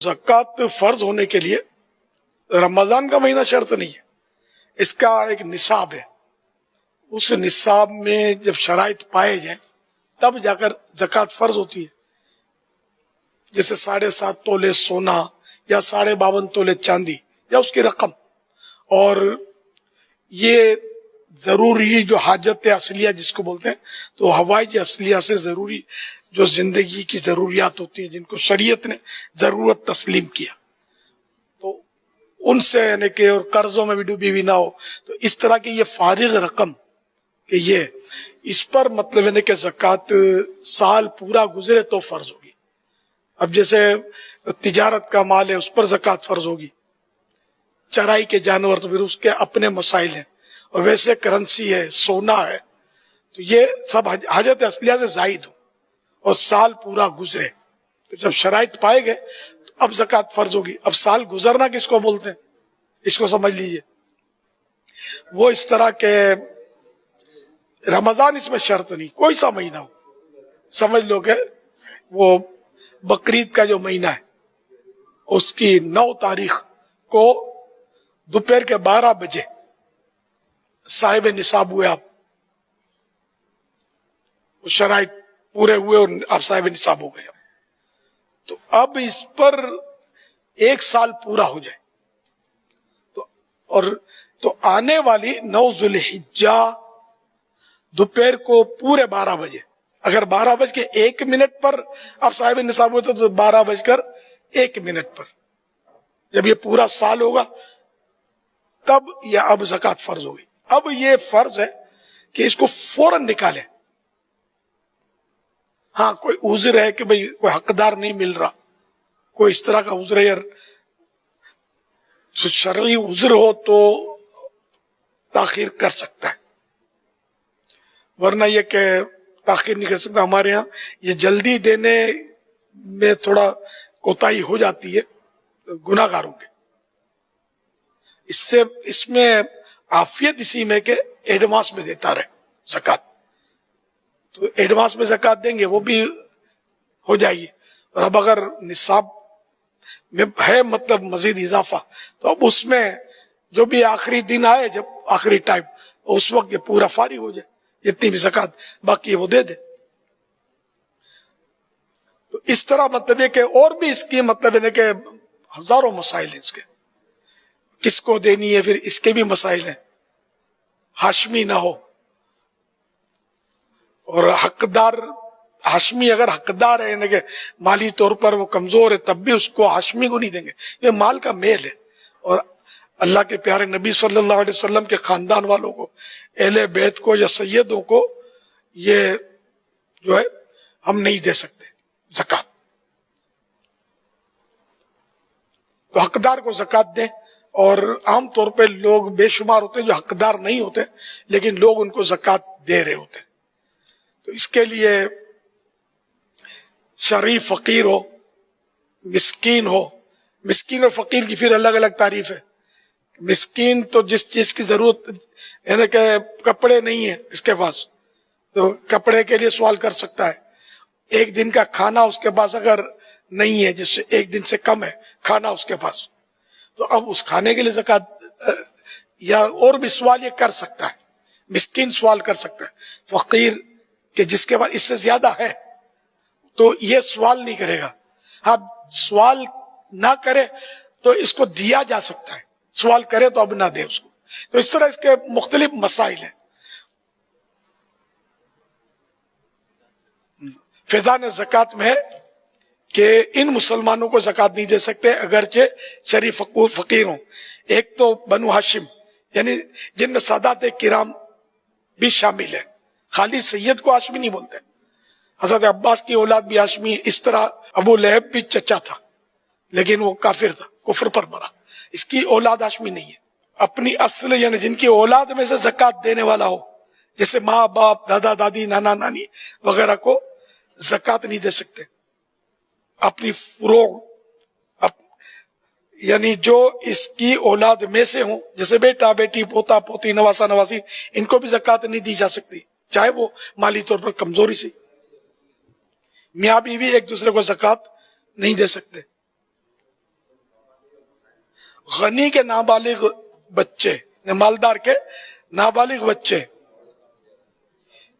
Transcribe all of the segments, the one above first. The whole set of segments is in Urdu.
زکوٰۃ فرض ہونے کے لیے رمضان کا مہینہ شرط نہیں ہے، اس کا ایک نصاب ہے. اس نصاب میں جب شرائط پائے جائیں تب جا کر زکوٰۃ فرض ہوتی ہے. جیسے 7.5 تولے سونا یا 52.5 تولے چاندی یا اس کی رقم، اور یہ ضروری جو حاجت اصلیہ جس کو بولتے ہیں، تو حوائج اصلیہ سے ضروری جو زندگی کی ضروریات ہوتی ہیں جن کو شریعت نے ضرورت تسلیم کیا، تو ان سے یعنی کہ اور قرضوں میں بھی ڈوبی بھی نہ ہو، تو اس طرح کی یہ فارغ رقم کہ یہ اس پر مطلب یعنی کہ زکوٰۃ سال پورا گزرے تو فرض ہوگی. اب جیسے تجارت کا مال ہے اس پر زکوٰۃ فرض ہوگی، چرائی کے جانور تو پھر اس کے اپنے مسائل ہیں، اور ویسے کرنسی ہے، سونا ہے، تو یہ سب حاجت اصلیہ سے زائد ہو اور سال پورا گزرے، تو جب شرائط پائے گئے تو اب زکوٰۃ فرض ہوگی. اب سال گزرنا کس کو بولتے ہیں اس کو سمجھ لیجئے. وہ اس طرح کے رمضان اس میں شرط نہیں، کوئی سا مہینہ ہو، سمجھ لو کہ وہ بقرعید کا جو مہینہ ہے اس کی 9 تاریخ کو دوپہر کے 12 بجے صاحب نصاب ہوئے، آپ شرائط پورے ہوئے اور آپ صاحب نصاب ہو گئے، تو اب اس پر 1 سال پورا ہو جائے تو آنے والی 9 ذوالحجہ دوپہر کو پورے 12 بجے، اگر 12:01 پر آپ صاحب نصاب ہوتے تو 12:01 پر جب یہ پورا سال ہوگا تب یہ اب زکوٰۃ فرض ہوگی. اب یہ فرض ہے کہ اس کو فوراً نکالے. ہاں کوئی عذر ہے کہ بھئی کوئی حقدار نہیں مل رہا، کوئی اس طرح کا عذر ہے، یار شرعی عذر ہو تو تاخیر کر سکتا ہے، ورنہ یہ کہ تاخیر نہیں کر سکتا. ہمارے ہاں یہ جلدی دینے میں تھوڑا کوتاہی ہو جاتی ہے گناہ گاروں کے. اس میں عافیت اسی میں کہ ایڈوانس میں دیتا رہے زکوٰۃ، تو ایڈوانس میں زکوٰۃ دیں گے وہ بھی ہو جائے گی. اور اب اگر نصاب میں ہے مطلب مزید اضافہ، تو اب اس میں جو بھی آخری دن آئے، جب آخری ٹائم، اس وقت یہ پورا فارغ ہو جائے، جتنی بھی زکوٰۃ باقی ہے وہ دے دے. تو اس طرح مطلب یہ کہ اور بھی اس کی مطلب ہے کہ ہزاروں مسائل ہیں اس کے، کس کو دینی ہے، پھر اس کے بھی مسائل ہیں. ہاشمی نہ ہو، اور حقدار ہاشمی اگر حقدار ہے یعنی کہ مالی طور پر وہ کمزور ہے تب بھی اس کو ہاشمی کو نہیں دیں گے. یہ مال کا میل ہے، اور اللہ کے پیارے نبی صلی اللہ علیہ وسلم کے خاندان والوں کو، اہل بیت کو یا سیدوں کو یہ جو ہے ہم نہیں دے سکتے زکوٰۃ. تو حقدار کو زکوٰۃ دیں. اور عام طور پہ لوگ بے شمار ہوتے ہیں جو حقدار نہیں ہوتے لیکن لوگ ان کو زکوٰۃ دے رہے ہوتے ہیں. تو اس کے لیے شرعی فقیر ہو، مسکین ہو. مسکین اور فقیر کی پھر الگ الگ تعریف ہے. مسکین تو جس چیز کی ضرورت یعنی کہ کپڑے نہیں ہے اس کے پاس، تو کپڑے کے لیے سوال کر سکتا ہے. 1 دن کا کھانا اس کے پاس اگر نہیں ہے، جس سے 1 دن سے کم ہے کھانا اس کے پاس، تو اب اس کھانے کے لیے زکوٰۃ یا اور بھی سوال یہ کر سکتا ہے. مسکین سوال کر سکتا ہے. فقیر کہ جس کے پاس اس سے زیادہ ہے تو یہ سوال نہیں کرے گا. ہاں سوال نہ کرے تو اس کو دیا جا سکتا ہے، سوال کرے تو اب نہ دے اس کو. تو اس طرح اس کے مختلف مسائل ہیں. فیضان زکوٰۃ میں ہے کہ ان مسلمانوں کو زکوٰۃ نہیں دے سکتے اگرچہ شریف فقیر ہوں. ایک تو بنو ہاشم یعنی جن میں سادات کرام بھی شامل ہیں، خالی سید کو ہاشمی نہیں بولتے. حضرت عباس کی اولاد بھی ہاشمی ہے. اس طرح ابو لہب بھی چچا تھا لیکن وہ کافر تھا، کفر پر مرا، اس کی اولاد ہاشمی نہیں ہے. اپنی اصل یعنی جن کی اولاد میں سے زکوٰۃ دینے والا ہو، جیسے ماں باپ، دادا دادی، نانا نانی وغیرہ کو زکوٰۃ نہیں دے سکتے. اپنی فروغ یعنی جو اس کی اولاد میں سے ہوں، جیسے بیٹا بیٹی، پوتا پوتی، نواسا نواسی، ان کو بھی زکوٰۃ نہیں دی جا سکتی چاہے وہ مالی طور پر کمزوری سے. میاں بیوی ایک دوسرے کو زکوٰۃ نہیں دے سکتے. غنی کے نابالغ بچے، مالدار کے نابالغ بچے،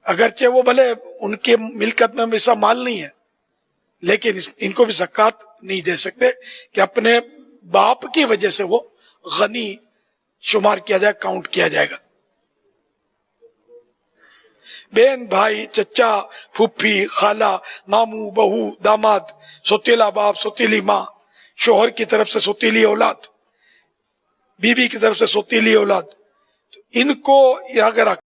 اگرچہ وہ بھلے ان کے ملکت میں ایسا مال نہیں ہے، لیکن ان کو بھی زکوٰۃ نہیں دے سکتے کہ اپنے باپ کی وجہ سے وہ غنی شمار کیا جائے، کاؤنٹ کیا جائے گا۔ بہن، بھائی، چچا، پھوپھی، خالہ، ماموں، بہو، داماد، سوتیلا باپ، سوتیلی ماں، شوہر کی طرف سے سوتیلی اولاد، بیوی کی طرف سے سوتیلی اولاد، تو ان کو اگر